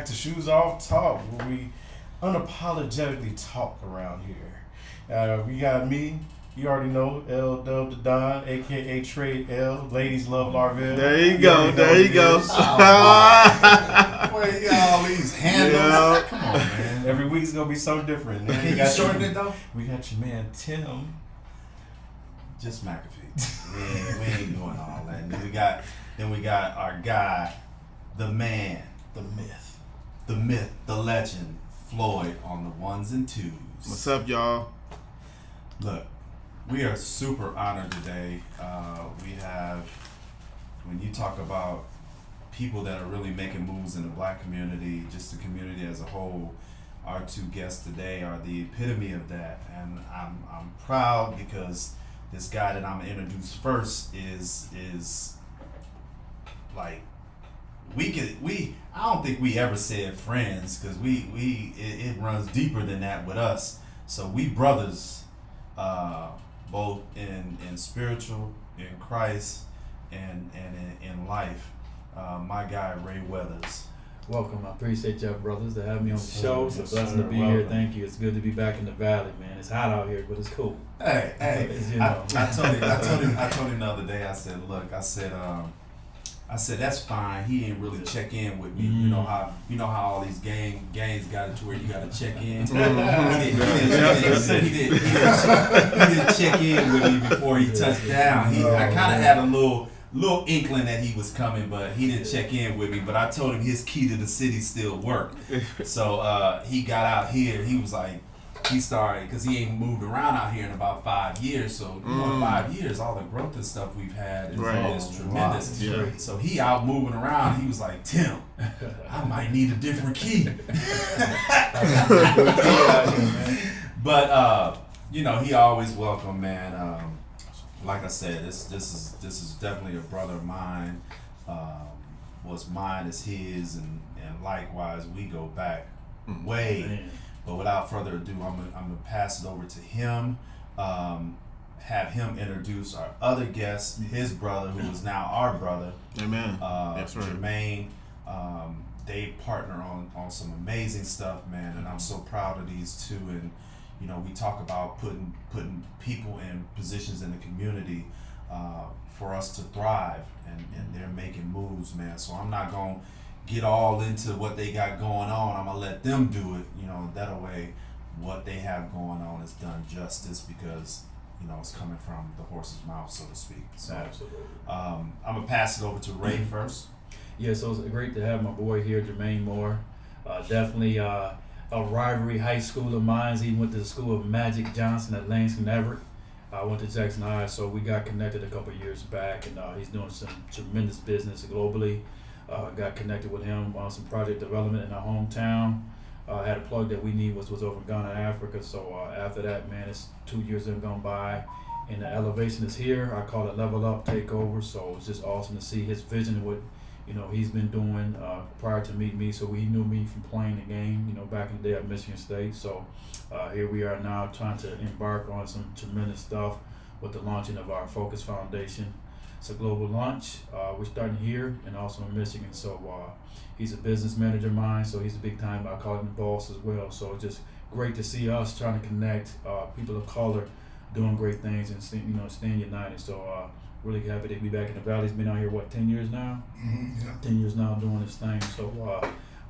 back to Shoes Off Talk, where we unapologetically talk around here. We got me, you already know, L Dub the Don, aka Trey L. Ladies love Larville. There you go. There you go. Boy, you got all these handles. Yeah. Come on, man. Every week's gonna be something different. Can you shorten it though? We got your man Tim. Just McAfee. We ain't doing all that. Then we got our guy, the man, The myth. the myth, the legend, Floyd on the ones and twos. What's up, y'all? Look, we are super honored today. We have, when you talk about people that are really making moves in the black community, just the community as a whole, our two guests today are the epitome of that. And I'm proud because this guy that I'm gonna introduce first is like, I don't think we ever said friends, because it runs deeper than that with us. So we brothers, both in spiritual, in Christ, and in life. My guy Ray Weathers. Welcome. I appreciate y'all brothers to have me on the show. It's a Yes, blessing sir. to be here. Thank you. It's good to be back in the valley, man. It's hot out here, but it's cool. Hey, You I know. told him the other day. I said, look, I said that's fine. He didn't really check in with me. You know how all these games got it to where you got to check in. He didn't check in with me before he touched down. I kind of had a little inkling that he was coming, but he didn't check in with me. But I told him his key to the city still worked. So he got out here. He was like, he started, because he ain't moved around out here in about 5 years. So in 5 years, all the growth and stuff we've had is tremendous. Yeah. So he out moving around. He was like, Tim, I might need a different key. But he always welcome, man. Like I said, this is definitely a brother of mine. What's mine is his, and likewise we go back way. Man. But without further ado, I'm gonna pass it over to him. Have him introduce our other guest, his brother, who is now our brother. Amen. That's right. Jermaine. They partner on some amazing stuff, man, and I'm so proud of these two. And we talk about putting people in positions in the community for us to thrive, and they're making moves, man. So I'm not gonna get all into what they got going on. I'm gonna let them do it. That way, what they have going on is done justice, because it's coming from the horse's mouth, so to speak. So Absolutely. I'm gonna pass it over to Ray first. Yeah, so it's great to have my boy here, Jermaine Moore. Definitely a rivalry high school of mine. He went to the school of Magic Johnson at Langston Everett. I went to Jackson High, so we got connected a couple of years back, and he's doing some tremendous business globally. Got connected with him on some project development in our hometown. Had a plug that we need was over in Ghana, Africa. So after that, man, it's 2 years have gone by, and the elevation is here. I call it level up, takeover. So it's just awesome to see his vision and what he's been doing prior to meeting me. So he knew me from playing the game, back in the day at Michigan State. So here we are now trying to embark on some tremendous stuff with the launching of our Focus Foundation. It's a global launch. We're starting here and also in Michigan. So he's a business manager of mine, so he's a big time, I call him the boss as well. So it's just great to see us trying to connect people of color doing great things and staying united. So really happy to be back in the Valley. He's been out here, 10 years now? Mm-hmm. Yeah. 10 years now doing this thing. So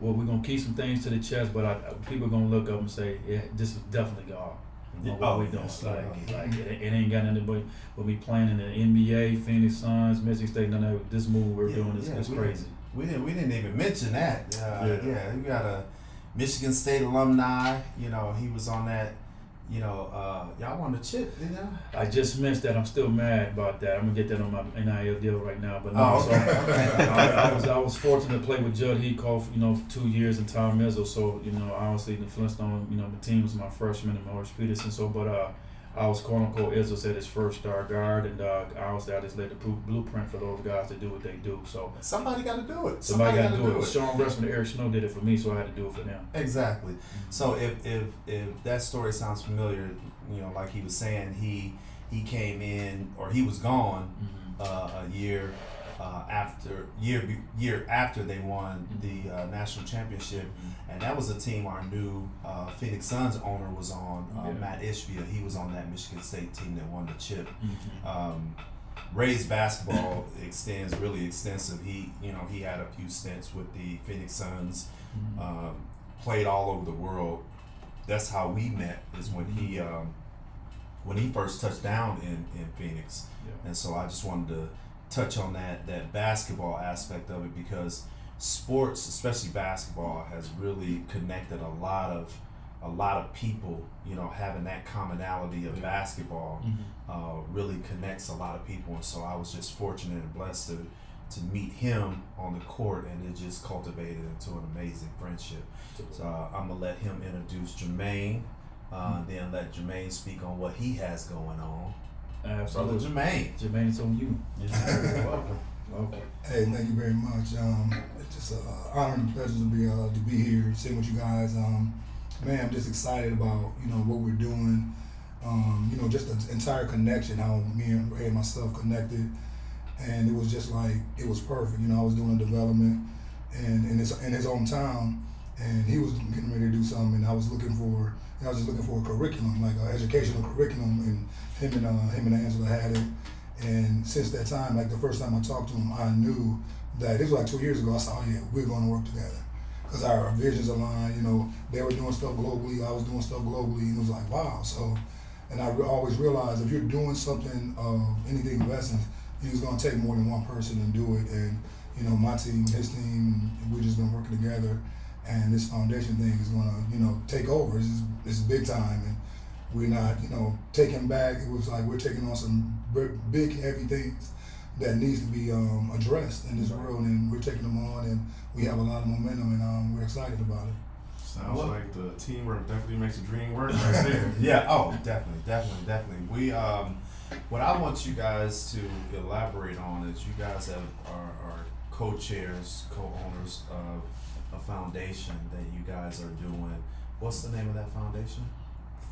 we're going to keep some things to the chest, but people are going to look up and say, yeah, this is definitely God. What we doing? Yes, Like it ain't got nothing but me playing in the NBA, Phoenix Suns, Michigan State. None of that. This move we're doing is crazy. We didn't even mention that. Yeah. We got a Michigan State alumni. He was on that. Y'all won the chip, didn't y'all? I just missed that. I'm still mad about that. I'm gonna get that on my NIL deal right now. But no, I was fortunate to play with Judd Heathcote, for 2 years, and Tom Izzo. So obviously the Flintstone, the team was my freshman and Morris Peterson. So, but I was quote unquote Izzo said his first star guard, and I just laid the blueprint for those guys to do what they do. So somebody got to do it. Somebody got to do it. Sean Russell and Eric Snow did it for me, so I had to do it for them. Exactly. So if that story sounds familiar, like he was saying, he came in, or he was gone a year year after they won the national championship, and that was a team our new Phoenix Suns owner was on, Matt Ishbia. He was on that Michigan State team that won the chip. Ray's basketball extends really extensive. He had a few stints with the Phoenix Suns, played all over the world. That's how we met, is when he first touched down in Phoenix. And so I just wanted to touch on that basketball aspect of it, because sports, especially basketball, has really connected a lot of people. Having that commonality of basketball really connects a lot of people, and so I was just fortunate and blessed to meet him on the court, and it just cultivated into an amazing friendship. So I'm gonna let him introduce Jermaine, then let Jermaine speak on what he has going on. Absolutely. Brother Jermaine. Jermaine, it's on you. You're welcome. Okay. Hey, thank you very much. It's just an honor and a pleasure to be here, sitting with you guys. Man, I'm just excited about what we're doing. Just the entire connection, how me and Ray and myself connected, and it was just like it was perfect. I was doing a development, and in his hometown, and he was getting ready to do something, and I was looking for a curriculum, like an educational curriculum, and him and Angela had it. And since that time, like the first time I talked to him, I knew that this was like 2 years ago. I said, oh yeah, we're going to work together, because our visions aligned. They were doing stuff globally, I was doing stuff globally, and it was like, wow. So, and I always realized if you're doing something anything of essence, it's going to take more than one person to do it. And my team, his team, we've just been working together. And this foundation thing is going to, take over. It's big time, and we're not, taking back. It was like we're taking on some big, heavy things that needs to be addressed in this world, and we're taking them on, and we have a lot of momentum, and we're excited about it. Sounds like the teamwork definitely makes the dream work right there. Yeah. Oh, definitely. We what I want you guys to elaborate on is you guys are co-chairs, co-owners of a foundation that you guys are doing. What's the name of that foundation?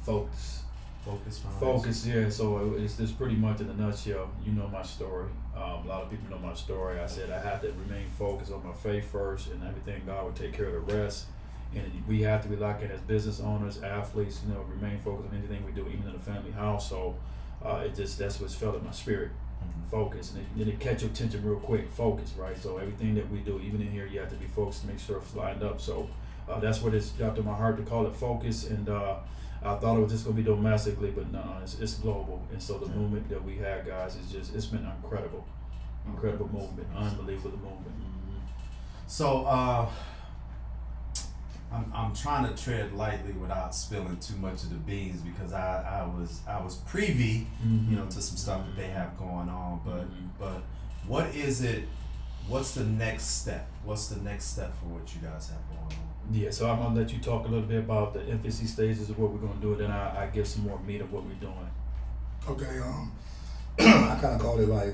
Focus. Focus Foundation. Focus, yeah. So it's just pretty much in a nutshell. You know my story. A lot of people know my story. I said I have to remain focused on my faith first, and everything God will take care of the rest. And we have to be locked in as business owners, athletes. Remain focused on anything we do, even in the family household. That's what's felt in my spirit. Focus, and then it catch your attention real quick. Focus, right? So everything that we do, even in here, you have to be focused to make sure it's lined up. So that's what it's got to my heart to call it Focus. And I thought it was just gonna be domestically, but no, it's global. And so the movement that we had, guys, it's been incredible movement, unbelievable movement. So I'm trying to tread lightly without spilling too much of the beans, because I was privy, to some stuff that they have going on. But what is it? What's the next step? What's the next step for what you guys have going on? Yeah, so I'm gonna let you talk a little bit about the infancy stages of what we're gonna do, and then I give some more meat of what we're doing. Okay, I kind of call it like,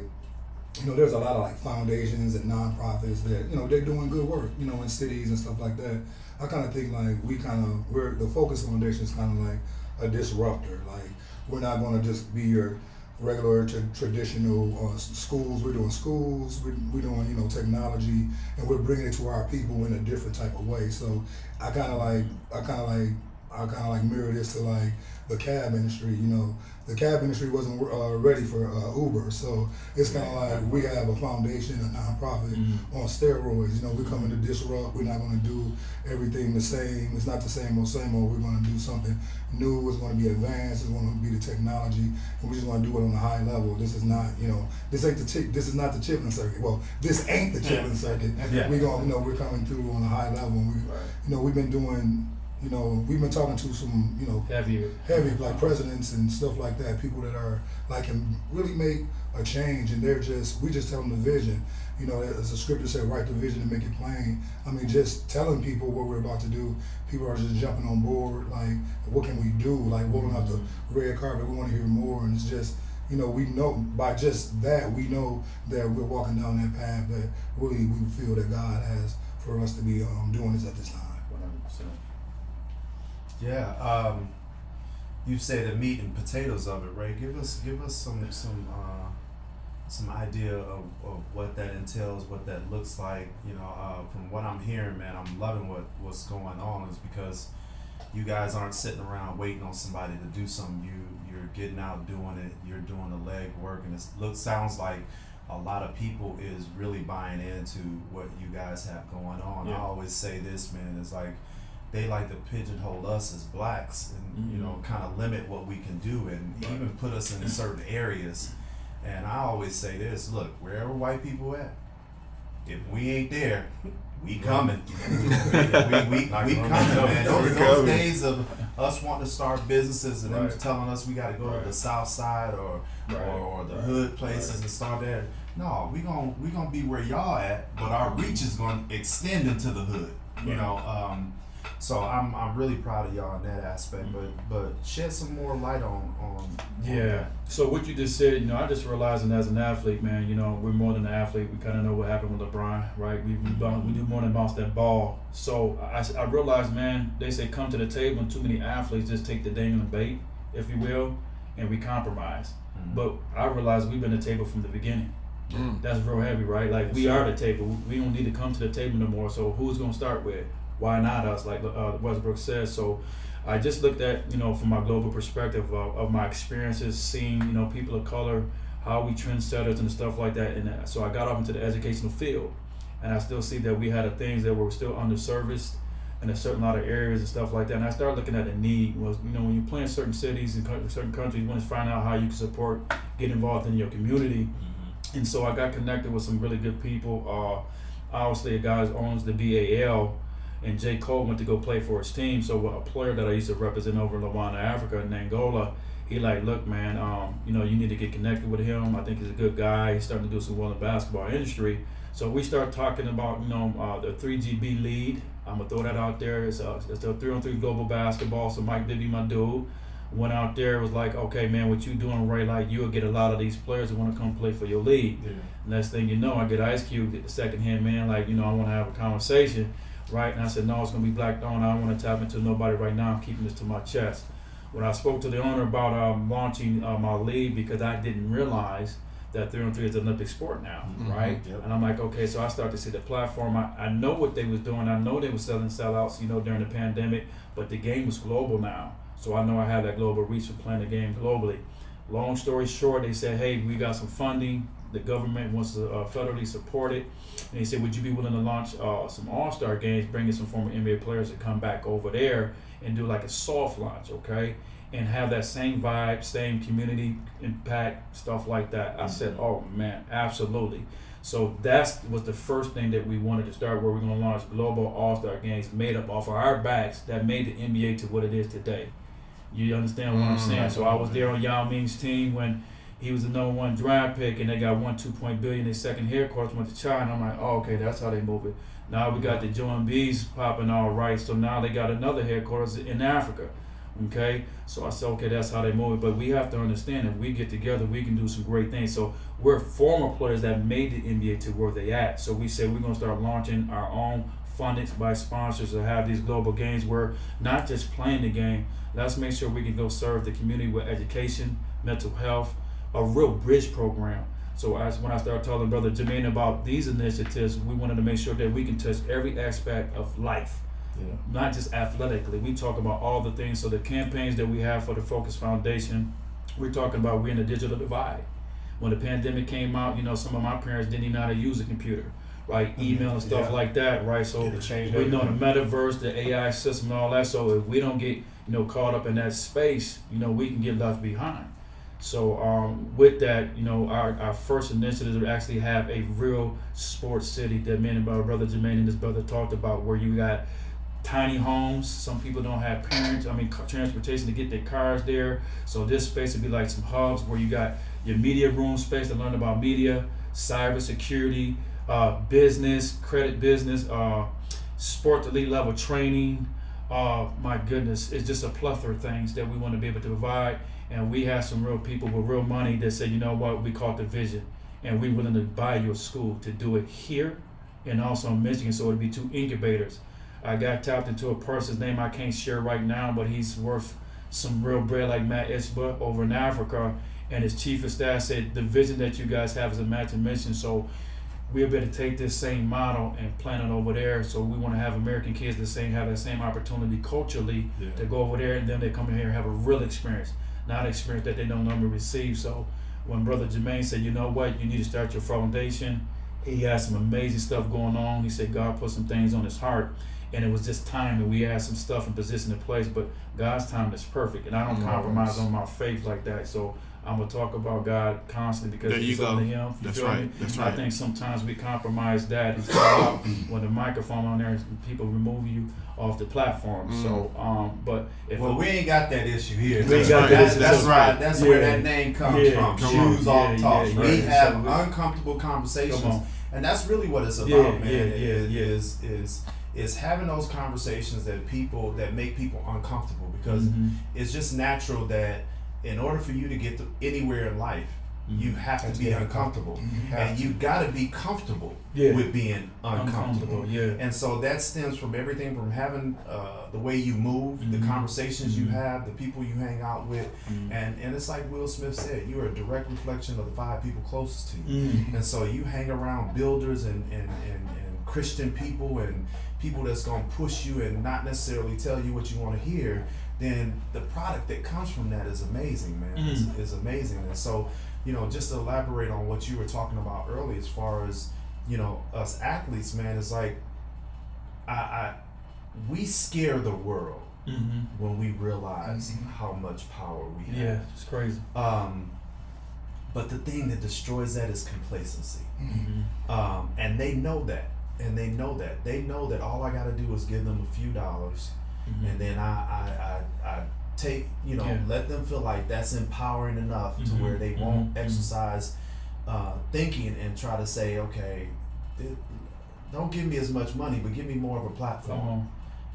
there's a lot of like foundations and nonprofits that they're doing good work, in cities and stuff like that. I kind of think like we're the Focus Foundation is kind of like a disruptor. Like, we're not going to just be your regular traditional schools. We're doing schools. We're doing technology, and we're bringing it to our people in a different type of way. So I kind of like mirror this to like the cab industry. The cab industry wasn't ready for Uber, so it's kind of like we have a foundation, a nonprofit on steroids. We're coming to disrupt. We're not going to do everything the same. It's not the same old. We're going to do something new. It's going to be advanced. It's going to be the technology, and we just want to do it on a high level. This is not, this is not the Chitlin circuit. Well, this ain't the Chitlin circuit. Yeah. We're coming through on a high level. And we've been doing. We've been talking to some, heavy like presidents and stuff like that, people that are like can really make a change, and we just tell them the vision. As the scripture said, write the vision and make it plain. I mean, just telling people what we're about to do, people are just jumping on board. Like, what can we do? Like, rolling out the red carpet, we want to hear more, and it's just, we know by just that, we know that we're walking down that path that really we feel that God has for us to be doing this at this time. 100%. Yeah, you say the meat and potatoes of it, Ray. Give us some idea of what that entails, what that looks like. From what I'm hearing, man, I'm loving what's going on, is because you guys aren't sitting around waiting on somebody to do something. You're getting out doing it. You're doing the leg work, and sounds like a lot of people is really buying into what you guys have going on. Yeah. I always say this, man, is like they like to pigeonhole us as blacks and kind of limit what we can do, and even put us in certain areas. And I always say this: look, wherever white people at, if we ain't there, we coming. we coming, man. Those days of us wanting to start businesses and them telling us we got to go to the south side or the hood places and start there. No, we gonna be where y'all at, but our reach is gonna extend into the hood. So I'm really proud of y'all in that aspect. But shed some more light on that. So what you just said, I just realizing as an athlete, man, we're more than an athlete. We kind of know what happened with LeBron, right? We do more than bounce that ball. So I realized, man, they say come to the table, and too many athletes just take the dangling bait, if you will, and we compromise. But I realized we've been the table from the beginning. That's real heavy, right? Like we are the table. We don't need to come to the table no more. So who's gonna start with? Why not us? Like Westbrook says. So I just looked at, from my global perspective of my experiences, seeing, people of color, how we trendsetters and stuff like that. And so I got off into the educational field, and I still see that we had things that were still underserviced in a certain lot of areas and stuff like that. And I started looking at the need was, when you play in certain cities and certain countries, you want to find out how you can support, get involved in your community. And so I got connected with some really good people. Obviously, a guy who owns the BAL, and J. Cole went to go play for his team. So a player that I used to represent over in Luanda, Africa, in Angola, he like, look, man, you need to get connected with him. I think he's a good guy. He's starting to do some well in the basketball industry. So we start talking about, the 3GB lead. I'm gonna throw that out there. It's a 3-on-3 global basketball. So Mike Bibby, my dude, went out there, was like, okay, man, what you doing, Ray? Like, you'll get a lot of these players that want to come play for your league. Yeah. Next thing you know, I get Ice Cube, get the second hand man, like, I want to have a conversation, right? And I said, no, it's gonna be black thrown. I don't want to tap into nobody right now. I'm keeping this to my chest. When I spoke to the owner about launching my league, because I didn't realize that 3-on-3 is an Olympic sport now, right? Yep. And I'm like, okay, so I started to see the platform. I know what they was doing. I know they were selling sellouts, during the pandemic, but the game was global now. So I know I have that global reach for playing the game globally. Long story short, they said, hey, we got some funding. The government wants to federally support it. And they said, would you be willing to launch some all-star games, bringing some former NBA players to come back over there and do like a soft launch, okay? And have that same vibe, same community impact, stuff like that. I said, oh man, absolutely. So that was the first thing that we wanted to start, where we're going to launch global all-star games made up off of our backs that made the NBA to what it is today. You understand what I'm saying? So I was there on Yao Ming's team when he was the #1 draft pick, and they got $1.2 billion. Their second headquarters went to China. I'm like, oh, okay, that's how they move it. Now we got the Joe Embid's popping all right. So now they got another headquarters in Africa. Okay, so I said, okay, that's how they move it. But we have to understand, if we get together, we can do some great things. So we're former players that made the NBA to where they at. So we said we're gonna start launching our own funded by sponsors to have these global games. Where not just playing the game. Let's make sure we can go serve the community with education, mental health, a real bridge program. So when I started telling Brother Jermaine about these initiatives, we wanted to make sure that we can touch every aspect of life. Yeah. Not just athletically. We talk about all the things. So the campaigns that we have for the Focus Foundation, we're talking about we're in a digital divide. When the pandemic came out, some of my parents didn't even know how to use a computer, right? Email and stuff like that, right? So we know the metaverse, the AI system, and all that. So if we don't get caught up in that space, we can get left behind. So with that, our first initiative is to actually have a real sports city that me and my brother Jermaine and his brother talked about, where you got tiny homes. Some people don't have transportation to get their cars there. So this space would be like some hubs where you got your media room space to learn about media, cybersecurity, business, credit business, sport elite level training. My goodness, it's just a plethora of things that we want to be able to provide. And we have some real people with real money that say, you know what, we call it the vision. And we're willing to buy your school to do it here and also in Michigan. So it'll be 2 incubators. I got tapped into a person's name I can't share right now, but he's worth some real bread, like Matt Ishba over in Africa. and his chief of staff said the vision that you guys have is a match and mission. So we're able to take this same model and plant it over there. So we want to have American kids have that same opportunity culturally to go over there, and then they come in here and have a real experience, not an experience that they don't normally receive. So when Brother Jermaine said, you know what, you need to start your foundation, he had some amazing stuff going on. He said God put some things on his heart, and it was just time that we had some stuff in position in place, but God's time is perfect, and I don't compromise on my faith like that. So I'm going to talk about God constantly because it's up to him. That's right. That's right. I think sometimes we compromise that. It's when the microphone on there, people remove you off the platform. So, but if we ain't got that issue here. We ain't got that issue. That's right. That's where that name comes from. Shoes off talks. We have uncomfortable conversations, and that's really what it's about, man. Is having those conversations that make people uncomfortable, because it's just natural that in order for you to get to anywhere in life, you have to be uncomfortable, and you got to be comfortable with being uncomfortable. And so that stems from everything from having the way you move, the conversations you have, the people you hang out with, and it's like Will Smith said, you are a direct reflection of the 5 people closest to you. And so you hang around builders and Christian people and people that's going to push you and not necessarily tell you what you want to hear, then the product that comes from that is amazing, man. It's amazing. And so, just to elaborate on what you were talking about earlier, as far as, us athletes, man, it's like, we scare the world when we realize how much power we have. Yeah, it's crazy. But the thing that destroys that is complacency. And they know that. They know that all I got to do is give them a few dollars, and then I take, let them feel like that's empowering enough to where they won't exercise thinking and try to say, okay, don't give me as much money, but give me more of a platform.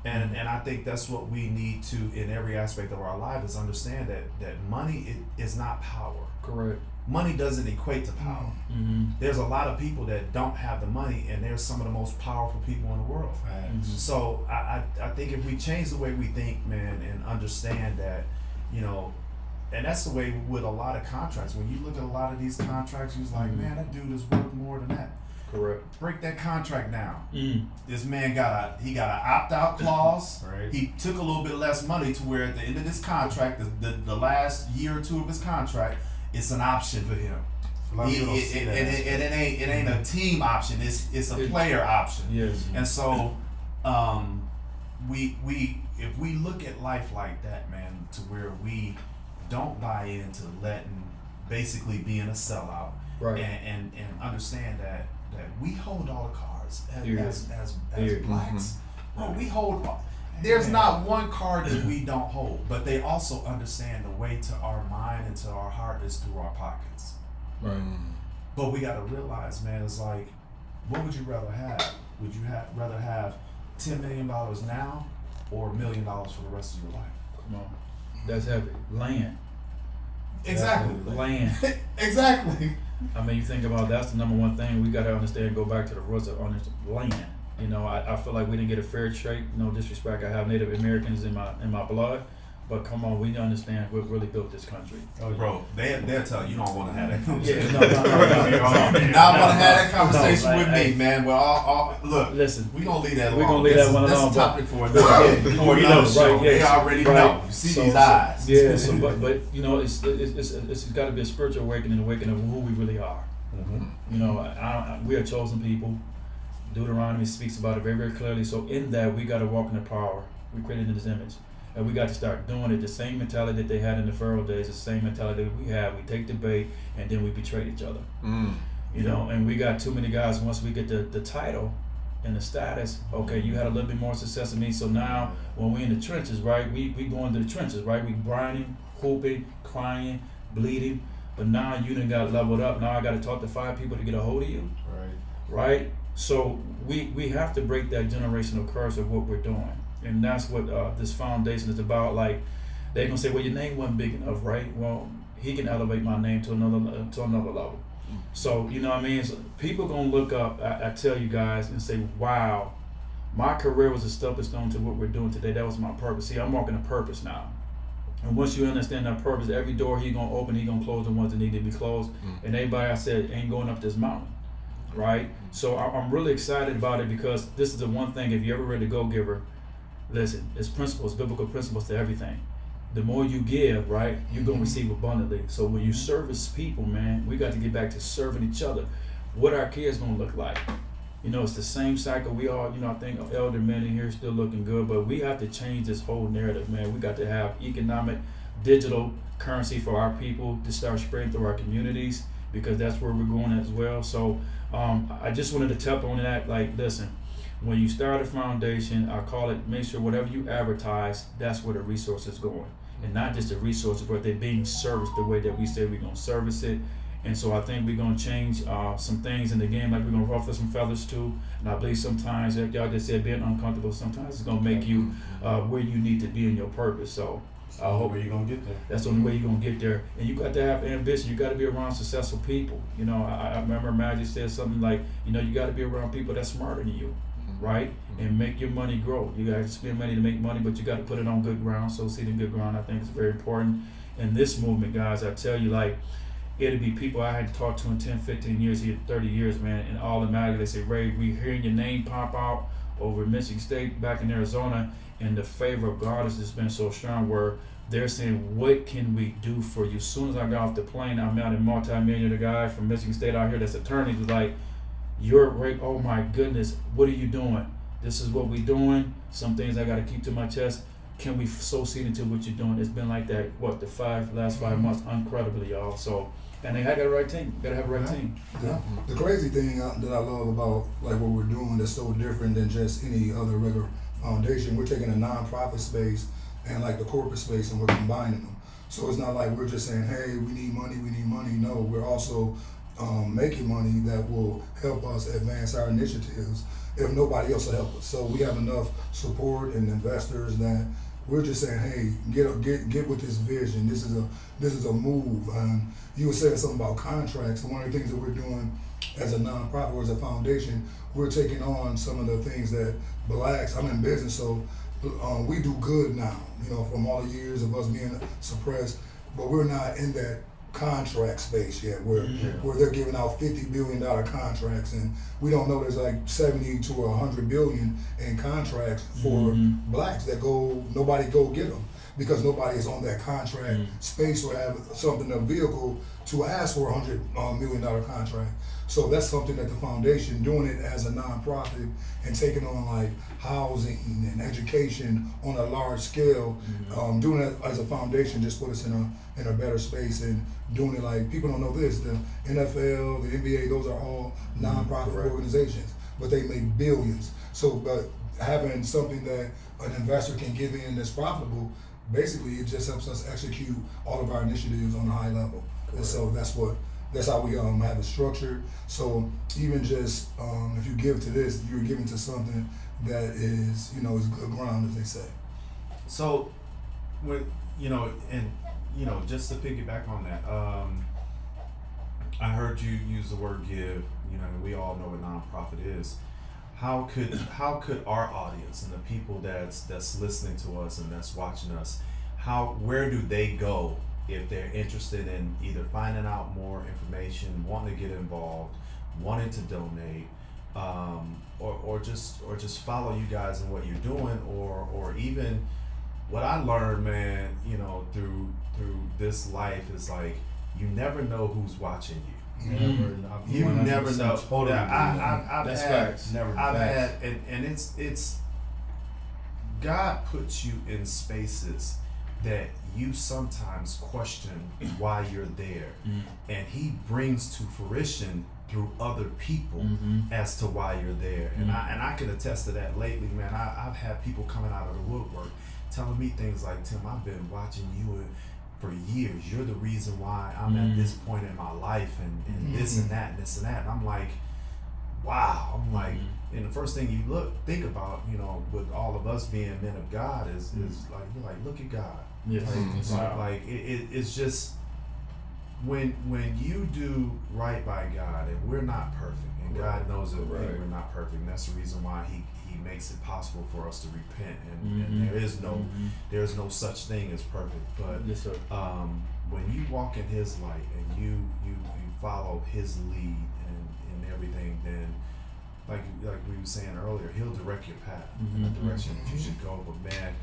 And I think that's what we need to, in every aspect of our life, is understand that money is not power. Correct. Money doesn't equate to power. There's a lot of people that don't have the money, and they're some of the most powerful people in the world. So I think if we change the way we think, man, and understand that, and that's the way with a lot of contracts. When you look at a lot of these contracts, you're like, man, that dude is worth more than that. Correct. Break that contract down. This man got an opt-out clause. Right. He took a little bit less money to where at the end of this contract, the last year or two of his contract, it's an option for him. It ain't a team option. It's a player option. Yes. And so, we if we look at life like that, man, to where we don't buy into basically being a sellout, right, and understand that we hold all the cards as blacks. Bro, we hold. There's not one card that we don't hold, but they also understand the way to our mind and to our heart is through our pockets. Right. But we got to realize, man, it's like, what would you rather have? Would you rather have $10 million now or $1 million for the rest of your life? Come on. That's heavy. Land. Exactly. Land. Exactly. I mean, you think about that's the number one thing we got to understand. Go back to the roots of land. I feel like we didn't get a fair trade. No disrespect. I have Native Americans in my blood, but come on, we understand we've really built this country. Oh, bro, they'll tell you don't want to have that conversation. No. Not want to have that conversation with me, man. Well, look, listen, we gonna leave that alone. We're gonna leave that one alone. That's a topic for another show. Right, they already know. You see these eyes. Yeah. So, but it's got to be a spiritual awakening of who we really are. We are chosen people. Deuteronomy speaks about it very, very clearly. So in that, we got to walk in the power. We created in His image. And we got to start doing it. The same mentality that they had in the Pharaoh days, the same mentality that we have. We take the bait and then we betray each other. And we got too many guys, once we get the title and the status, okay, you had a little bit more success than me. So now when we're in the trenches, right, we go into the trenches, right? We grinding, hooping, crying, bleeding. But now you done got leveled up. Now I got to talk to 5 people to get a hold of you. Right? So we have to break that generational curse of what we're doing. And that's what this foundation is about. Like, they're going to say, well, your name wasn't big enough, right? Well, He can elevate my name to another level. So, you know what I mean? So people going to look up, I tell you guys, and say, wow, my career was a stepping stone to what we're doing today. That was my purpose. See, I'm walking a purpose now. And once you understand that purpose, every door He gonna open, He gonna close the ones that need to be closed. And everybody I said ain't going up this mountain, right? So I'm really excited about it because this is the one thing. If you ever read The Go-Giver, listen, it's principles, biblical principles to everything. The more you give, right, you're gonna receive abundantly. So when you service people, man, we got to get back to serving each other. What our kids gonna look like? You know, it's the same cycle. We all, you know, I think elder men in here still looking good, but we have to change this whole narrative, man. We got to have economic, digital currency for our people to start spreading through our communities, because that's where we're going as well. So I just wanted to tap on that. Like, listen, when you start a foundation, I call it, make sure whatever you advertise, that's where the resource is going. And not just the resources, but they're being serviced the way that we say we're going to service it. And so I think we're going to change some things in the game, like we're going to ruffle some feathers too. And I believe sometimes, like y'all just said, being uncomfortable, sometimes it's going to make you where you need to be in your purpose. So I hope where you're going to get there. That's the only way you're going to get there. And you got to have ambition. You got to be around successful people. You know, I remember Magic said something like, you know, you got to be around people that's smarter than you, right? And make your money grow. You got to spend money to make money, but you got to put it on good ground. So seed in good ground, I think, is very important. In this movement, guys, I tell you, like, it'll be people I had talked to in 10, 15 years, 30 years, man, and automatically they say, Ray, we hearing your name pop out over Michigan State back in Arizona, and the favor of God has just been so strong where they're saying, what can we do for you? As soon as I got off the plane, I met a multi-millionaire guy from Michigan State out here that's attorney. He was like, you're Ray, oh my goodness, what are you doing? This is what we're doing. Some things I got to keep to my chest. Can we sow seed into what you're doing? It's been like that, the last 5 months, incredibly, y'all. So, and they had the right team. You gotta have the right team. The crazy thing that I love about like what we're doing that's so different than just any other regular foundation, we're taking a nonprofit space and like the corporate space and we're combining them. So it's not like we're just saying, hey, we need money. No, we're also making money that will help us advance our initiatives if nobody else will help us. So we have enough support and investors that we're just saying, hey, get with this vision. This is a move. You were saying something about contracts. And one of the things that we're doing as a nonprofit or as a foundation, we're taking on some of the things that blacks. I'm in business, so we do good now. You know, from all the years of us being suppressed, but we're not in that contract space yet, where they're giving out $50 billion contracts, and we don't know there's like 70 to 100 billion in contracts for blacks that nobody go get them because nobody is on that contract space or have something, a vehicle to ask for $100 million contract. So that's something that the foundation, doing it as a nonprofit and taking on like housing and education on a large scale, doing it as a foundation just put us in a better space. And doing it like, people don't know this, the NFL, the NBA, those are all nonprofit organizations, but they make billions. So, but having something that an investor can give in that's profitable, basically it just helps us execute all of our initiatives on a high level. And so that's how we have it structured. So even just if you give to this, you're giving to something that is, is good ground, as they say. So, with just to piggyback on that, I heard you use the word give. We all know what nonprofit is. How could our audience and the people that's listening to us and that's watching us, where do they go if they're interested in either finding out more information, wanting to get involved, wanting to donate, or just follow you guys in what you're doing, or even what I learned, man, through this life is like, you never know who's watching you. You never know. Totally. That's facts. I've had, and it's God puts you in spaces that you sometimes question why you're there, and He brings to fruition through other people as to why you're there. And I can attest to that lately, man. I've had people coming out of the woodwork telling me things like, Tim, I've been watching you for years. You're the reason why I'm at this point in my life, and this and that and this and that. And I'm like, wow. I'm like, and the first thing you think about, with all of us being men of God is like, you're like, look at God. Yes. Like it's just when you do right by God, and we're not perfect, and God knows that we're not perfect. And that's the reason why He makes it possible for us to repent. And there's no such thing as perfect. But yes, sir. When you walk in His light and you follow His lead and everything, then like we were saying earlier, He'll direct your path in the direction that you should go. But man,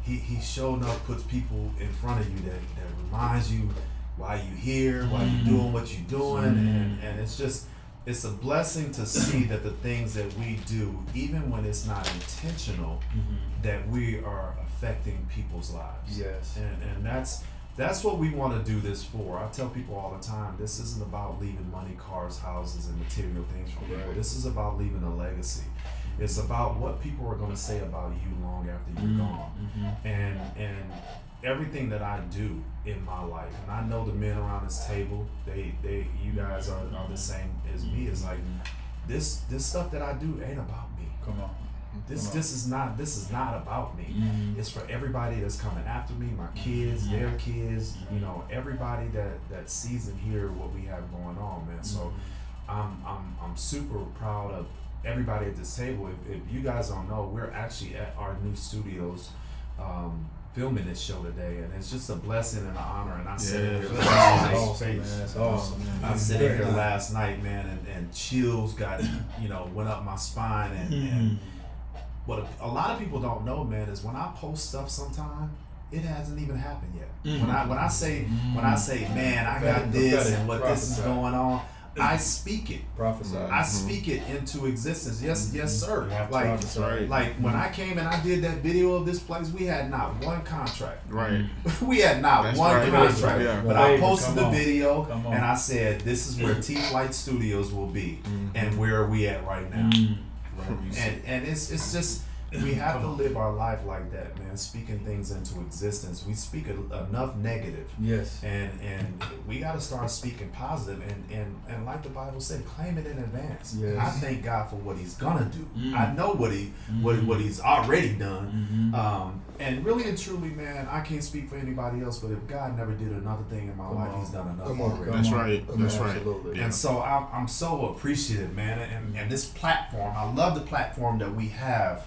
He showing up puts people in front of you that reminds you why you here, why you doing what you're doing, and it's a blessing to see that the things that we do, even when it's not intentional, that we are affecting people's lives. Yes. And that's what we want to do this for. I tell people all the time, this isn't about leaving money, cars, houses, and material things for people. This is about leaving a legacy. It's about what people are going to say about you long after you're gone. And everything that I do in my life, and I know the men around this table, you guys are the same as me. It's like this stuff that I do ain't about me. Come on. This is not about me. It's for everybody that's coming after me, my kids, their kids, everybody that sees and hear what we have going on, man. So I'm super proud of everybody at this table. If you guys don't know, we're actually at our new studios filming this show today, and it's just a blessing and an honor. And I said here last night, that's awesome, man. I sat here last night, man, and chills got went up my spine, and what a lot of people don't know, man, is when I post stuff sometime, it hasn't even happened yet. When I say, man, I got this and what this is going on, I speak it. Prophesy. I speak it into existence. Yes, sir. Like when I came and I did that video of this place, we had not one contract. Right. We had not one contract. Yeah. But I posted the video and I said, this is where T-Flight Studios will be, and where are we at right now? And it's just, we have to live our life like that, man, speaking things into existence. We speak enough negative. Yes. And we got to start speaking positive, and like the Bible said, claim it in advance. Yes. I thank God for what He's gonna do. I know what He's already done. And really and truly, man, I can't speak for anybody else, but if God never did another thing in my life, He's done enough already. That's right. That's right. Absolutely. And so I'm so appreciative, man, and this platform, I love the platform that we have,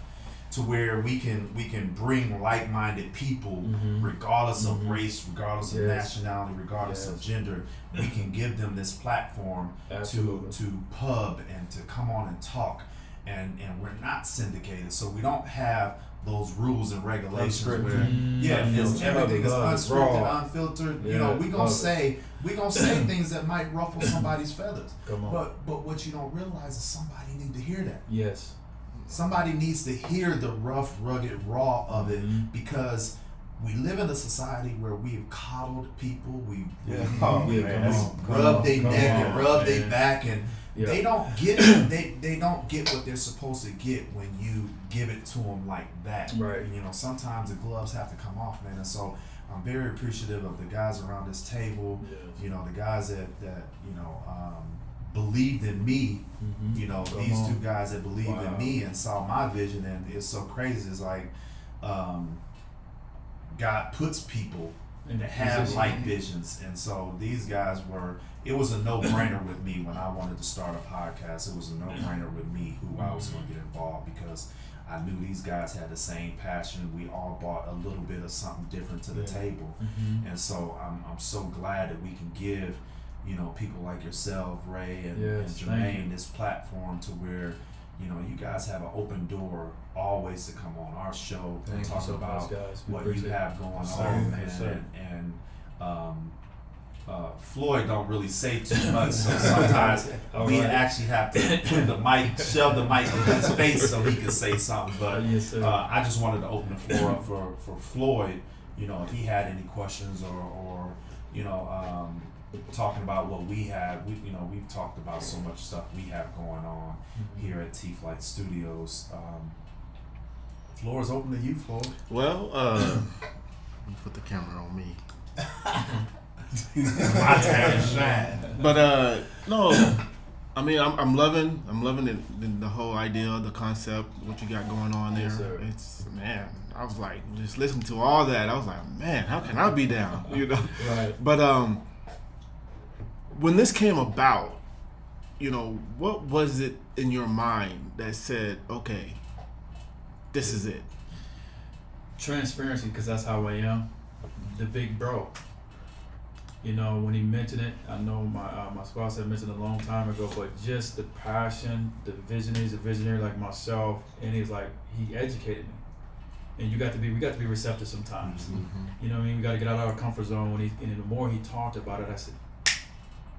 to where we can bring like-minded people, regardless of race, regardless of nationality, regardless of gender. We can give them this platform to pub and to come on and talk, and we're not syndicated, so we don't have those rules and regulations where everything is unscripted, unfiltered. We gonna say things that might ruffle somebody's feathers. Come on. But what you don't realize is somebody need to hear that. Yes. Somebody needs to hear the rough, rugged, raw of it, because we live in a society where we've coddled people, we've rubbed their neck and rubbed their back, and they don't get it. They don't get what they're supposed to get when you give it to them like that. Right. Sometimes the gloves have to come off, man. And so I'm very appreciative of the guys around this table. Yes. The guys that believed in me. These two guys that believed in me and saw my vision, and it's so crazy. It's like God puts people that have like visions, and so these guys it was a no-brainer with me when I wanted to start a podcast. It was a no-brainer with me who I was going to get involved, because I knew these guys had the same passion. We all brought a little bit of something different to the table, and so I'm so glad that we can give people like yourself, Ray, and Jermaine, this platform to where, you guys have an open door always to come on our show and talk about what you have going on, man. And Floyd don't really say too much, so sometimes we actually have to shove the mic in his face so he can say something. But I just wanted to open the floor up for Floyd, if he had any questions or talking about what we have. We've talked about so much stuff we have going on here at T-Flight Studios. Floor is open to you, Floyd. Well, you put the camera on me. My time to shine. But no, I mean, I'm loving the whole idea, the concept, what you got going on there. Yes, It's, man, I was like, just listening to all that, I was like, man, how can I be down? Right. But when this came about, what was it in your mind that said, okay, this is it? Transparency, because that's how I am. The big bro. When he mentioned it, I know my spouse had mentioned it a long time ago, but just the passion, the visionary, he's a visionary like myself, and he's like, he educated me. And we got to be receptive sometimes. Mm-hmm. You know what I mean? We got to get out of our comfort zone. And the more he talked about it, I said,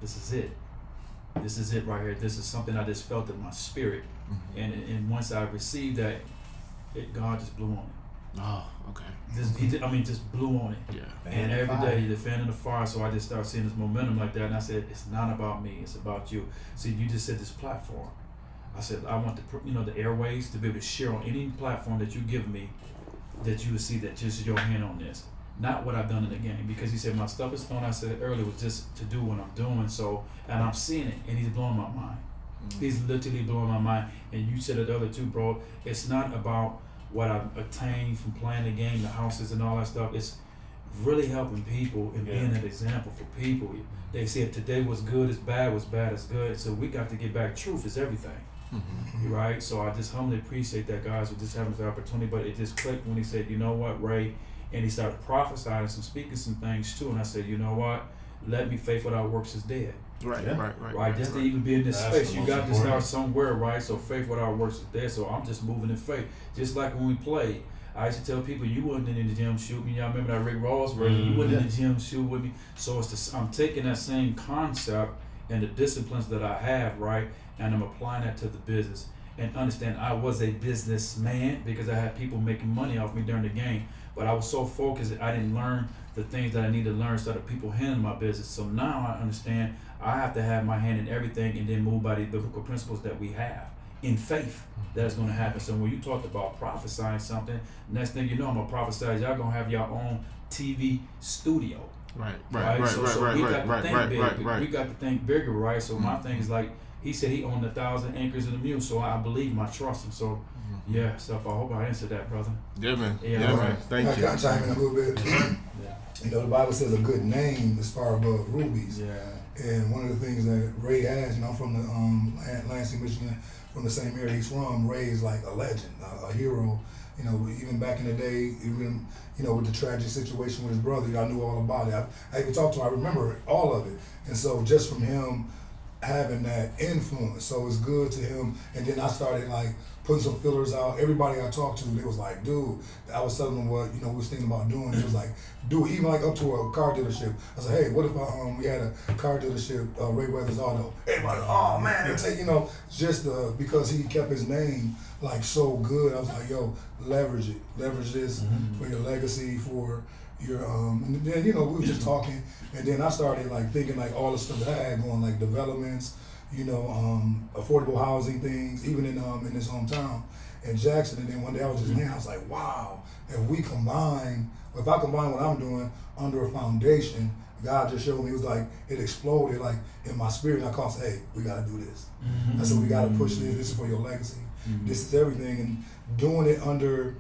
this is it. This is it right here. This is something I just felt in my spirit. Mm-hmm. And once I received that, God just blew on it. Oh, okay. Just blew on it. Yeah. And every day he's the fan of the fire, so I just started seeing this momentum like that, and I said, it's not about me, it's about you. See, you just said this platform. I said, I want the airways to be able to share on any platform that you give me, that you would see that just your hand on this. Not what I've done in the game, because he said my stuff is thrown. I said earlier was just to do what I'm doing. So, and I'm seeing it, and he's blowing my mind. He's literally blowing my mind. And you said it earlier too, bro. It's not about what I've attained from playing the game, the houses and all that stuff. It's really helping people and being an example for people. They said today was good is bad, was bad is good. So we got to get back. Truth is everything. Mm-hmm. Right? So I just humbly appreciate that, guys, for just having this opportunity. But it just clicked when he said, you know what, Ray? And he started prophesying some, speaking some things too. And I said, you know what? Let me faith without works is dead. Right. Just to even be in this space, you got to start somewhere, right? So faith without works is dead. So I'm just moving in faith. Just like when we played, I used to tell people, you wasn't in the gym shooting me. Y'all remember that Rick Ross version? You wasn't in the gym shooting with me. So I'm taking that same concept and the disciplines that I have, right? And I'm applying that to the business. And understand, I was a businessman because I had people making money off me during the game. But I was so focused that I didn't learn the things that I need to learn instead of people handling my business. So now I understand I have to have my hand in everything and then move by the biblical principles that we have in faith that's going to happen. So when you talked about prophesying something, next thing you know, I'm going to prophesy, y'all going to have your own TV studio. Right. So we got to think big. We got to think bigger, right? So my thing is like, he said he owned 1,000 acres in the mule, so I believe him, I trust him. So yeah, so I hope I answered that, brother. Yeah, man. Yeah, man. Thank you. I can chime in a little bit. The Bible says a good name is far above rubies. Yeah. And one of the things that Ray has, I'm from the Lansing, Michigan, from the same area he's from. Ray is like a legend, a hero. Even back in the day, even with the tragic situation with his brother, I knew all about it. I even talked to him. I remember all of it. And so just from him having that influence, so it's good to him. And then I started like putting some fillers out. Everybody I talked to, they was like, dude, I was telling them what we was thinking about doing. It was like, dude, even like up to a car dealership. I said, hey, what if we had a car dealership, Ray Weathers Auto? Everybody, oh man, just because he kept his name like so good. I was like, yo, leverage it, leverage this for your legacy, for your and then we were just talking, and then I started like thinking like all the stuff that I had going, like developments, affordable housing things, even in his hometown in Jackson. And then one day I was just I was like, wow, if I combine what I'm doing under a foundation, God just showed me, it was like it exploded like in my spirit. I called, hey, we gotta do this. I said, we gotta push this. This is for your legacy. This is everything, and doing it under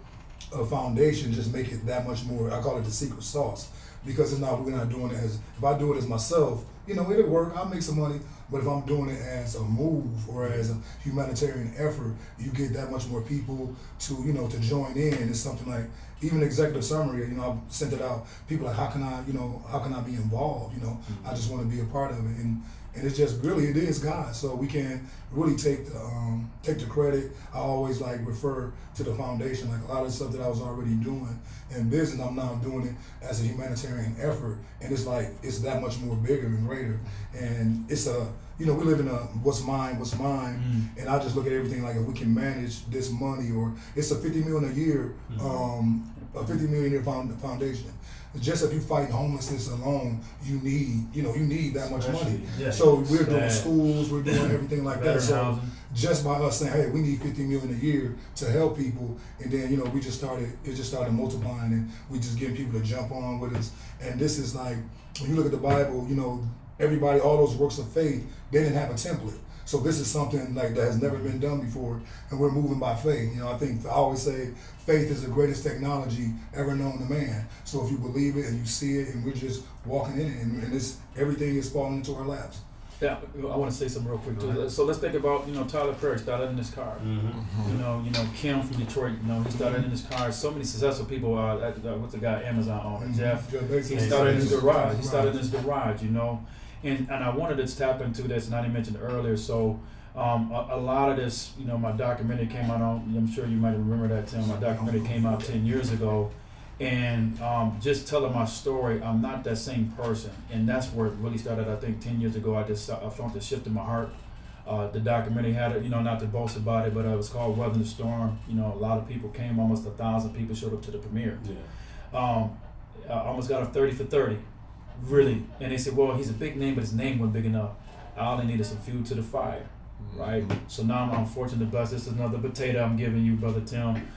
a foundation just make it that much more. I call it the secret sauce, because we're not doing it as, if I do it as myself, it'll work, I'll make some money. But if I'm doing it as a move or as a humanitarian effort, you get that much more people to join in. It's something like, even executive summary, I sent it out. People like, how can I be involved? I just want to be a part of it. And it's just really, it is God. So we can really take the credit. I always like refer to the foundation, like a lot of the stuff that I was already doing in business, I'm now doing it as a humanitarian effort. And it's like, it's that much more bigger and greater. And it's we live in a what's mine. And I just look at everything like, if we can manage this money, or it's a $50 million a year, a $50 million a year foundation. Just if you fight homelessness alone, you need that much money. So we're doing schools, we're doing everything like that. So just by us saying, hey, we need $50 million a year to help people, and then it just started multiplying, and we just getting people to jump on with us. And this is like, when you look at the Bible, everybody, all those works of faith, they didn't have a template. So this is something like that has never been done before, and we're moving by faith. I always say faith is the greatest technology ever known to man. So if you believe it and you see it, and we're just walking in it, and everything is falling into our laps. Yeah, I want to say something real quick too. So let's think about, Tyler Perry started in his car. Mm-hmm. Kim from Detroit, he started in his car. So many successful people. What's the guy, Amazon owner, Jeff? He started in his garage. And I wanted to tap into this, and I didn't mention it earlier. So a lot of this, my documentary came out on. I'm sure you might remember that, Tim. My documentary came out 10 years ago. And just telling my story, I'm not that same person, and that's where it really started. I think 10 years ago, I felt a shift in my heart. The documentary had it, not to boast about it, but it was called Weathering the Storm. A lot of people came, almost 1,000 people showed up to the premiere. Yeah. I almost got a 30 for 30, really. And they said, well, he's a big name, but his name wasn't big enough. I only needed some fuel to the fire, right? So now I'm fortunate to bless. This is another potato I'm giving you, Brother Tim.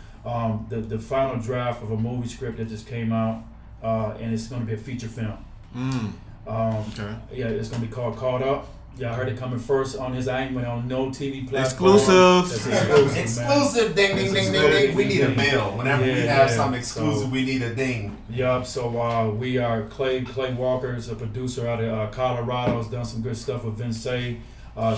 The final draft of a movie script that just came out, and it's going to be a feature film. Okay. Yeah, it's going to be called Caught Up. Yeah, I heard it coming first on his angle on no TV platform. Exclusive. Exclusive. Ding, ding, ding, ding, ding. We need a bill. Whenever we have something exclusive, we need a ding. Yup. So we are Clay Walker's a producer out of Colorado. Has done some good stuff with Vince.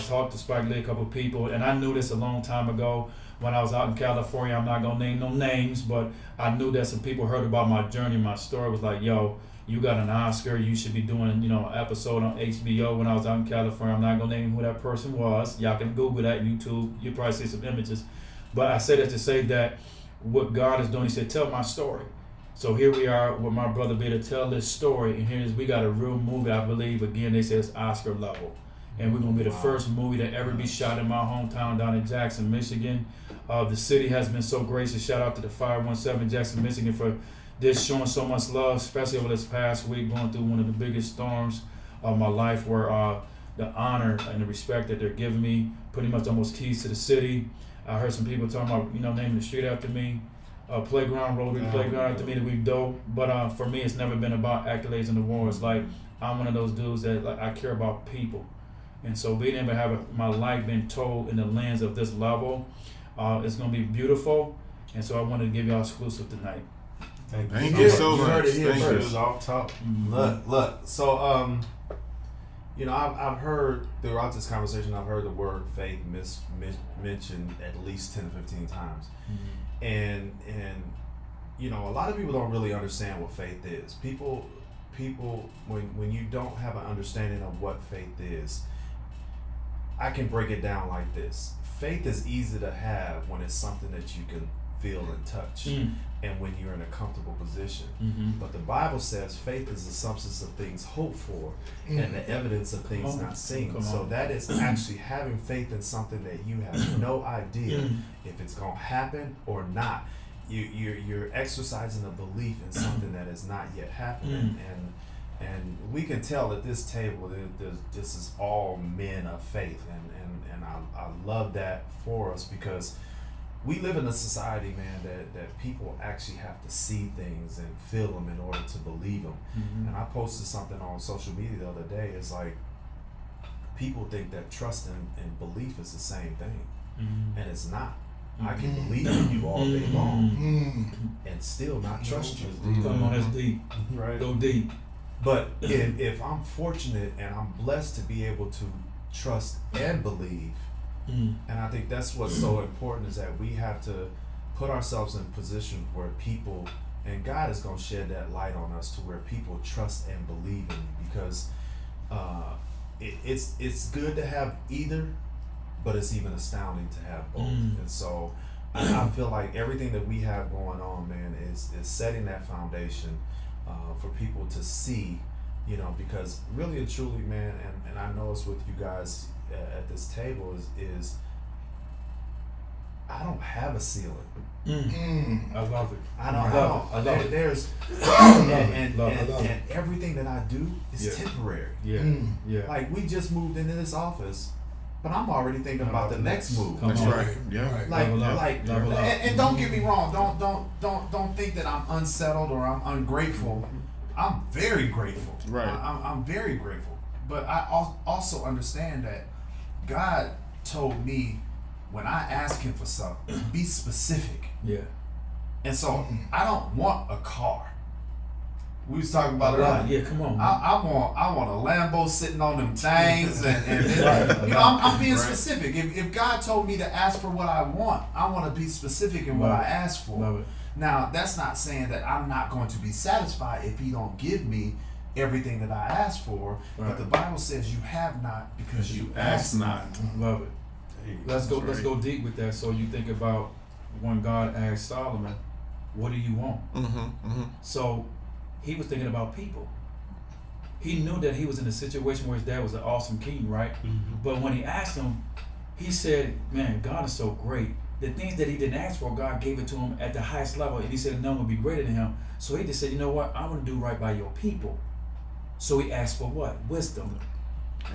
Talked to Spike Lee, a couple people, and I knew this a long time ago. When I was out in California, I'm not gonna name no names, but I knew that some people heard about my journey. My story was like, yo, you got an Oscar, you should be doing, an episode on HBO. When I was out in California, I'm not gonna name who that person was. Y'all can Google that, YouTube. You'll probably see some images. But I say that to say that what God is doing, he said, tell my story. So here we are with my brother B to tell this story, and we got a real movie, I believe, again, they say it's Oscar level. And we're going to be the first movie to ever be shot in my hometown down in Jackson, Michigan. The city has been so gracious. Shout out to the 517 Jackson, Michigan for this showing so much love, especially over this past week, going through one of the biggest storms of my life, where the honor and the respect that they're giving me, pretty much almost keys to the city. I heard some people talking about, naming the street after me. Playground, Rotary Playground after me, that we dope. But for me, it's never been about accolades and awards. Like, I'm one of those dudes that I care about people. And so being able to have my life been told in the lens of this level, it's going to be beautiful. And so I wanted to give y'all exclusive tonight. Thank you so much. Thank you. It was off top. Look. So, I've heard throughout this conversation, I've heard the word faith mentioned at least 10 to 15 times. Mm-hmm. And a lot of people don't really understand what faith is. People, when you don't have an understanding of what faith is, I can break it down like this. Faith is easy to have when it's something that you can feel and touch, and when you're in a comfortable position. Mm-hmm. But the Bible says faith is the substance of things hoped for, and the evidence of things not seen. So that is actually having faith in something that you have no idea if it's going to happen or not. You're exercising a belief in something that is not yet happening, and we can tell at this table that this is all men of faith, and I love that for us, because we live in a society, man, that people actually have to see things and feel them in order to believe them. Mm-hmm. And I posted something on social media the other day. It's like, people think that trust and belief is the same thing, and it's not. I can believe in you all day long and still not trust you. Come on, that's deep. Right. Go deep. But if I'm fortunate and I'm blessed to be able to trust and believe, and I think that's what's so important, is that we have to put ourselves in a position where people, and God is going to shed that light on us to where people trust and believe in you, because it's good to have either, but it's even astounding to have both. And so I feel like everything that we have going on, man, is setting that foundation for people to see, because really and truly, man, and I know it's with you guys at this table, is I don't have a ceiling. I love it. I don't. I love it. There's and everything that I do is temporary. Yeah. Like, we just moved into this office, but I'm already thinking about the next move. That's right. Yeah. And don't get me wrong. Don't think that I'm unsettled or I'm ungrateful. I'm very grateful. Right. I'm very grateful. But I also understand that God told me, when I ask him for something, be specific. Yeah. And so I don't want a car. We was talking about it earlier. Yeah, come on. I want a Lambo sitting on them things, and you know, I'm being specific. If God told me to ask for what I want to be specific in what I ask for. Love it. Now, that's not saying that I'm not going to be satisfied if He don't give me everything that I ask for. Right. But the Bible says you have not because you ask not. Love it. Let's go deep with that. So you think about when God asked Solomon, "What do you want?" So he was thinking about people. He knew that he was in a situation where his dad was an awesome king, right? But when he asked him, he said, "Man, God is so great. The things that he didn't ask for, God gave it to him at the highest level, and he said none would be greater than him." So he just said, "You know what? I want to do right by your people." So he asked for what? Wisdom.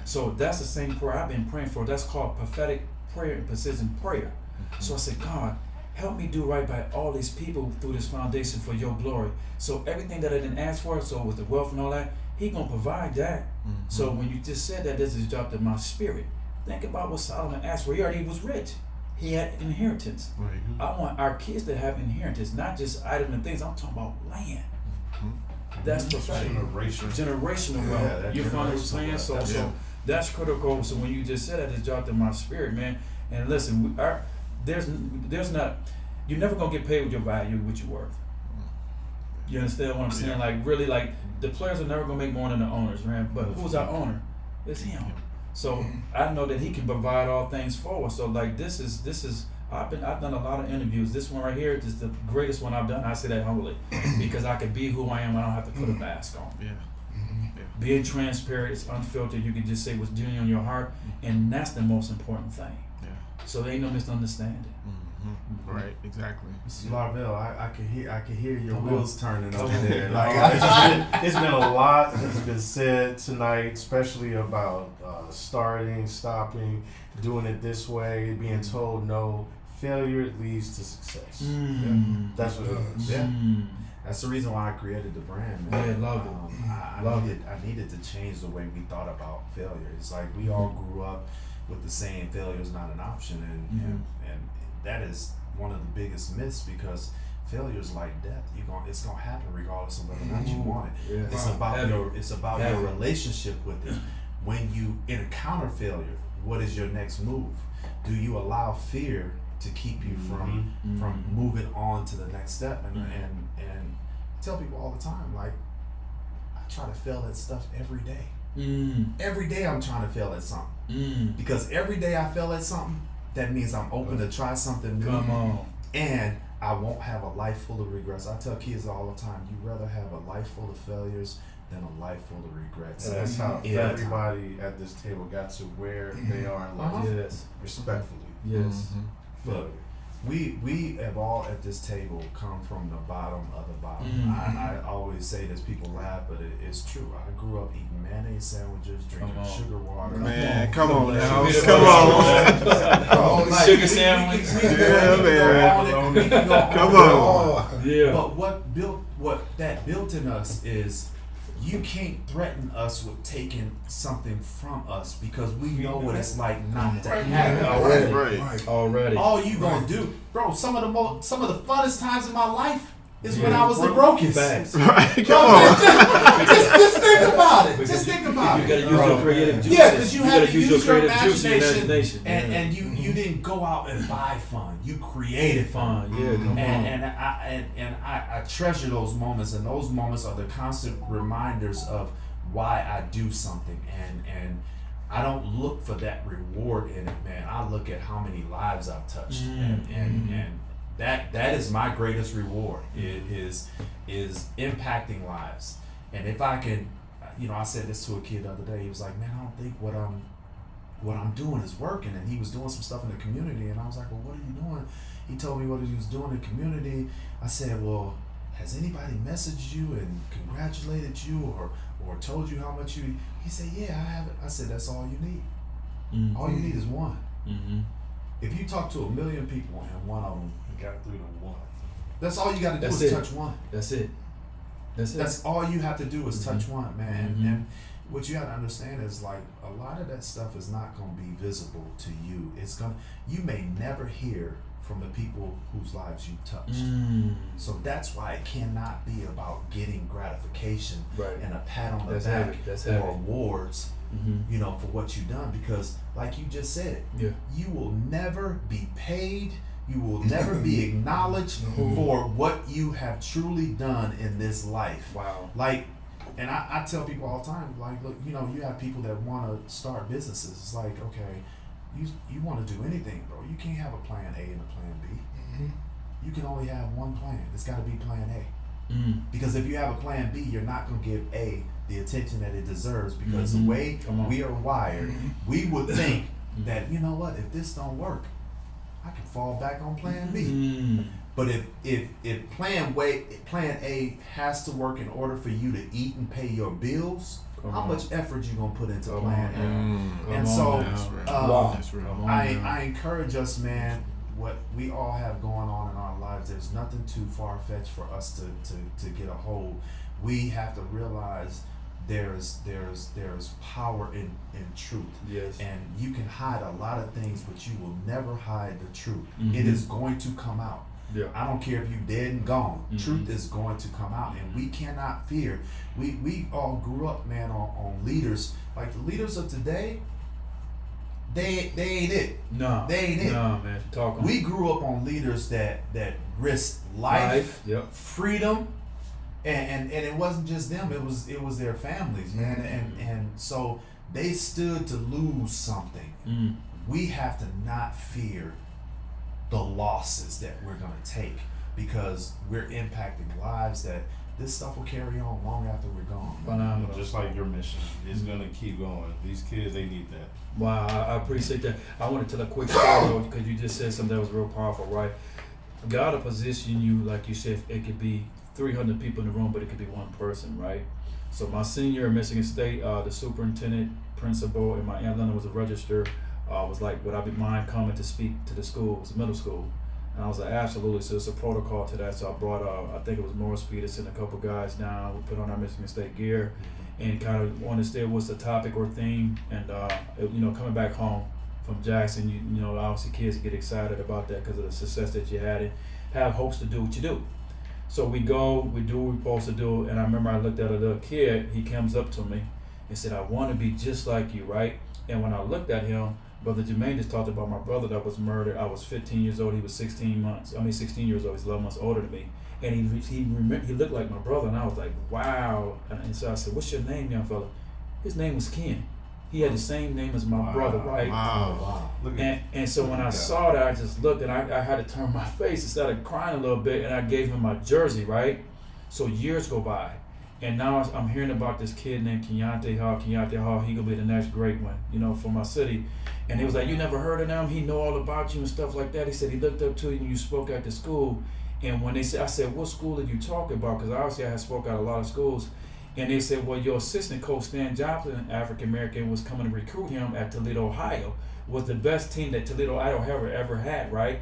So that's the same prayer I've been praying for. That's called prophetic prayer and precision prayer. So I said, God, help me do right by all these people through this foundation for your glory. So everything that I didn't ask for, so with the wealth and all that, He gonna provide that. So when you just said that, this is dropped in my spirit. Think about what Solomon asked for. He already was rich. He had inheritance. I want our kids to have inheritance, not just items and things. I'm talking about land. That's prophetic. Generational wealth. You find what I'm saying? So that's critical. So when you just said that, it dropped in my spirit, man. And listen, there's not, you're never gonna get paid with your value, what you're worth. You understand what I'm saying? Like really, like the players are never gonna make more than the owners, man. But who's our owner? It's Him. So I know that He can provide all things for us. So like this is. I've done a lot of interviews. This one right here is the greatest one I've done. I say that humbly because I can be who I am. I don't have to put a mask on. Being transparent, it's unfiltered. You can just say what's genuine on your heart, and that's the most important thing. So there ain't no misunderstanding. Right, exactly. Larvell, I can hear your wheels turning over Come there. on. Like, It's been a lot that's been said tonight, especially about starting, stopping, doing it this way, being told no. Failure leads to success. That's what it is. That's the reason why I created the brand, man. Yeah, love it. I needed to change the way we thought about failure. It's like we all grew up with the saying failure is not an option, and that is one of the biggest myths because failure is like death. It's gonna happen regardless of whether or not you want it. Yeah. It's about your relationship with it. When you encounter failure, what is your next move? Do you allow fear to keep you from moving on to the next step? And I tell people all the time, like, I try to fail at stuff every day. Every day I'm trying to fail at something. Because every day I fail at something, that means I'm open to try something new. Come on. And I won't have a life full of regrets. I tell kids all the time, you'd rather have a life full of failures than a life full of regrets. That's how everybody at this table got to where they are in life. Yes. Respectfully. Yes. Look, we have all at this table come from the bottom of the bottom. I always say this, people laugh, but it's true. I grew up eating mayonnaise sandwiches, drinking sugar water. Man, come on now. Come on. Sugar sandwich. Come on. Yeah. But what built in us is you can't threaten us with taking something from us because we know what it's like not to have it Already. All you gonna do, bro? Some of the funnest times in my life is when I was the brokest. Facts. Right, come on. Just think about it. Just think about You it. gotta use your creative juices. Yeah, because you had to use your creative juice and imagination, imagination. and you didn't go out and buy fun. You created fun. Yeah, come on. And I treasure those moments, and those moments are the constant reminders of why I do something, and I don't look for that reward in it, man. I look at how many lives I've touched, and that is my greatest reward. It is impacting lives, and if I can, I said this to a kid the other day. He was like, "Man, I don't think what I'm doing is working," and he was doing some stuff in the community, and I was like, "Well, what are you doing?" He told me what he was doing in the community. I said, "Well, has anybody messaged you and congratulated you or told you how much you?" He said, "Yeah, I have it." I said, "That's all you need. All you need is one. If you talk to 1 million people and one of them Got through to one. that's all you got to do is touch one. That's it. That's all you have to do is touch one, man. And what you have to understand is like a lot of that stuff is not going to be visible to you. You may never hear from the people whose lives you touched. So that's why it cannot be about getting gratification and a pat on the back or awards, you know, for what you've done. Because like you just said, you will never be paid. You will never be acknowledged for what you have truly done in this life. Wow. Like, and I tell people all the time, like, look, you know, you have people that want to start businesses. It's like, okay, you want to do anything, bro. You can't have a plan A and a plan B. You can only have one plan. It's got to be plan A. Because if you have a plan B, you're not going to give A the attention that it deserves, because the way we are wired, we would think that, you know what, if this don't work, I can fall back on plan B. But if plan A has to work in order for you to eat and pay your bills, how much effort you gonna put into plan A? And so I encourage us, man, what we all have going on in our lives, there's nothing too far-fetched for us to get a hold. We have to realize there's power in truth. Yes. And you can hide a lot of things, but you will never hide the truth. It is going to come out. Yeah. I don't care if you're dead and gone. Truth is going to come out, and we cannot fear. We all grew up, man, on leaders. Like the leaders of today, they ain't it. No. They ain't it. No, man. Talk on. We grew up on leaders that risked life, freedom, and it wasn't just them. It was their families, man. And so they stood to lose something. We have to not fear the losses that we're going to take, because we're impacting lives that this stuff will carry on long after we're gone. Phenomenal. Just like your mission, it's going to keep going. These kids, they need that. Wow, I appreciate that. I want to tell a quick story though, because you just said something that was real powerful, right? God will position you, like you said, it could be 300 people in the room, but it could be one person, right? So my senior year at Michigan State, the superintendent, principal, and my Aunt Linda was a registrar. Was like, would I be mind coming to speak to the school? It was a middle school. And I was like, absolutely. So it's a protocol to that. So I brought, I think it was Morris Peterson, a couple guys down. We put on our Michigan State gear and kind of understand what's the topic or theme. And, you know, coming back home from Jackson, you know, obviously kids get excited about that because of the success that you had and have hopes to do what you do. So we go, we do what we're supposed to do. And I remember I looked at a little kid. He comes up to me and said, I want to be just like you, right? And when I looked at him, Brother Jermaine just talked about my brother that was murdered. I was 15 years old. He was 16 years old. He's 11 months older than me. And he looked like my brother. And I was like, wow. And so I said, what's your name, young fella? His name was Ken. He had the same name as my brother, right? Wow. And so when I saw that, I just looked and I had to turn my face and started crying a little bit. And I gave him my jersey, right? So years go by. And now I'm hearing about this kid named Keontae Hall. Keontae Hall, he gonna be the next great one, you know, for my city. And he was like, you never heard of him? He know all about you and stuff like that. He said he looked up to you and you spoke at the school. And when they said, I said, what school did you talk about? Because obviously I had spoke at a lot of schools. And they said, well, your assistant coach, Stan Joplin, African-American, was coming to recruit him at Toledo, Ohio. Was the best team that Toledo, Ohio ever had, right?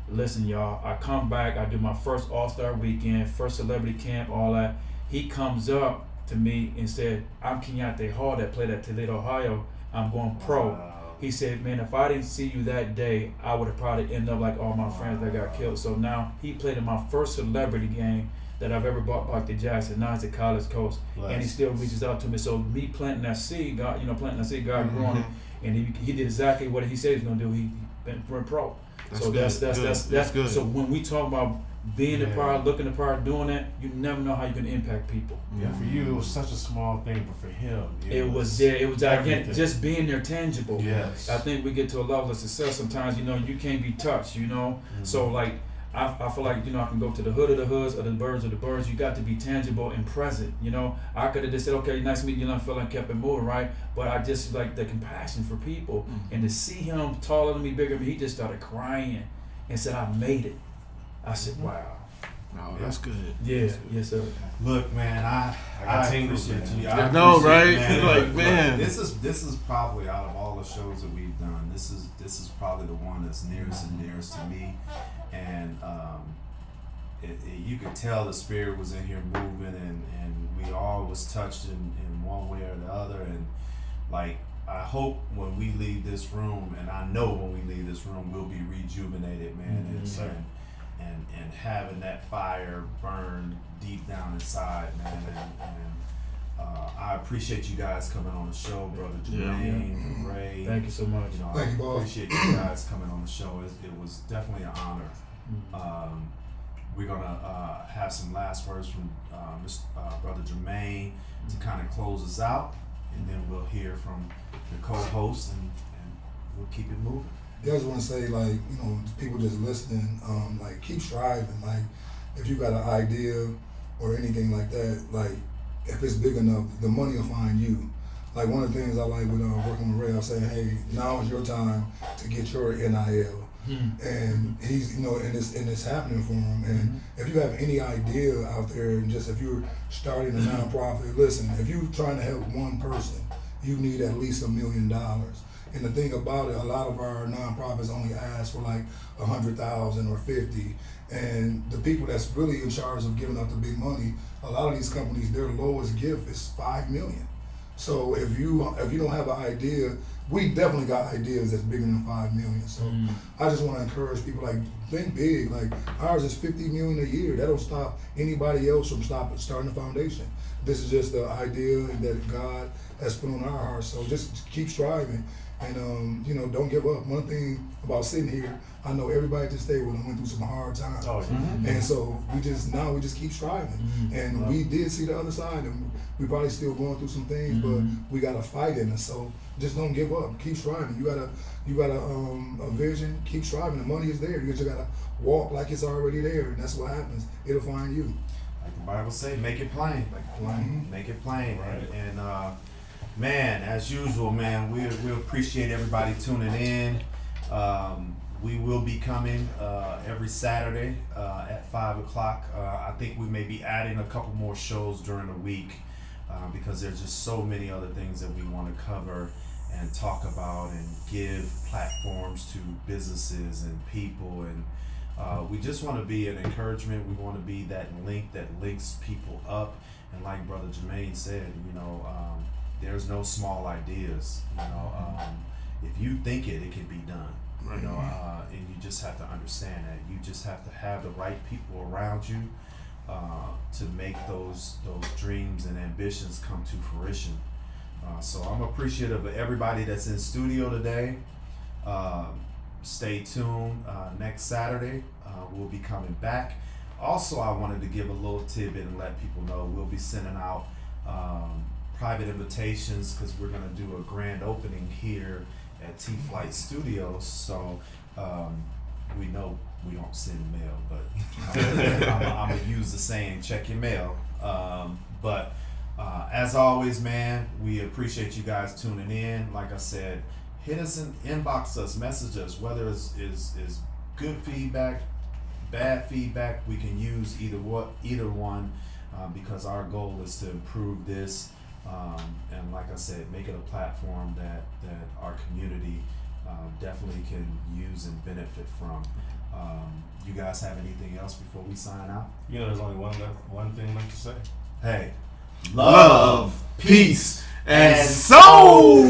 Listen, y'all, I come back, I do my first All-Star weekend, first celebrity camp, all that. He comes up to me and said, I'm Keontae Hall that played at Toledo, Ohio. I'm going pro. Wow. He said, man, if I didn't see you that day, I would have probably ended up like all my friends that got killed. So now he played in my first celebrity game that I've ever brought back to Jackson. Now he's a college coach, and he still reaches out to me. So me planting that seed, God, growing it, and he did exactly what he said he was gonna do. He went pro. That's good. So when we talk about being the part, looking the part, doing that, you never know how you can impact people. Yeah, for you it was such a small thing, but for him it was again just being there tangible. Yes. I think we get to a level of success sometimes, you know, you can't be touched, you know. So like I feel like, you know, I can go to the hood of the hoods or the birds of the birds. You got to be tangible and present, you know. I could have just said, okay, nice to meet you, young fella, and kept it moving, right? But I just like the compassion for people. And to see him taller than me, bigger than me, he just started crying and said, I made it. I said, wow. Oh, that's good. Yeah, yes, sir. Look, man, I appreciate you. I know, right? Man. Like, man, this is probably out of all the shows that we've done, this is probably the one that's nearest to me, and you could tell the spirit was in here moving, and we all was touched in one way or the other, and like I hope when we leave this room, and I know when we leave this room will be rejuvenated, man, and having that fire burn deep down inside, man, and I appreciate you guys coming on the show, brother Jermaine, Ray. Thank you so much. Thank you, I boss. appreciate you guys coming on the show. It was definitely an honor. We're gonna have some last words from brother Jermaine to kind of close us out, and then we'll hear from the co-host, and we'll keep it moving. Yeah, I just want to say, like, people just listening, like, keep striving. Like, if you got an idea or anything like that, like, if it's big enough, the money will find you. Like, one of the things I like with working with Ray, I say, hey, now is your time to get your NIL. And he's, and it's happening for him. And if you have any idea out there, and just if you're starting a nonprofit, listen, if you're trying to help one person, you need at least $1 million. And the thing about it, a lot of our nonprofits only ask for like 100,000 or 50. And the people that's really in charge of giving out the big money, a lot of these companies, their lowest gift is $5 million. So if you don't have an idea, we definitely got ideas that's bigger than $5 million. So I just want to encourage people, like, think big. Like, ours is $50 million a year. That don't stop anybody else from starting a foundation. This is just the idea that God has put on our hearts. So just keep striving, and don't give up. One thing about sitting here, I know everybody at this table went through some hard times, and so we just keep striving. And we did see the other side, and we probably still going through some things, but we got a fight in us. So just don't give up. Keep striving. You got a vision. Keep striving. The money is there. You just gotta walk like it's already there, and that's what happens. It'll find you. Like the Bible say, make it plain. Make it plain. Right. And man, as usual, man, we appreciate everybody tuning in. We will be coming every Saturday at 5 o'clock. I think we may be adding a couple more shows during the week because there's just so many other things that we want to cover and talk about and give platforms to businesses and people. And we just want to be an encouragement. We want to be that link that links people up. And like Brother Jermaine said, there's no small ideas. If you think it can be done. And you just have to understand that. You just have to have the right people around you to make those dreams and ambitions come to fruition. So I'm appreciative of everybody that's in studio today. Stay tuned. Next Saturday, we'll be coming back. Also, I wanted to give a little tidbit and let people know we'll be sending out private invitations because we're going to do a grand opening here at T-Flight Studios. So we know we don't send mail, but I'm going to use the saying, check your mail. But as always, man, we appreciate you guys tuning in. Like I said, hit us and inbox us, message us, whether it's good feedback, bad feedback. We can use either one because our goal is to improve this. And like I said, make it a platform that our community definitely can use and benefit from. You guys have anything else before we sign out? There's only one thing left to say. Hey, love, peace, and soul.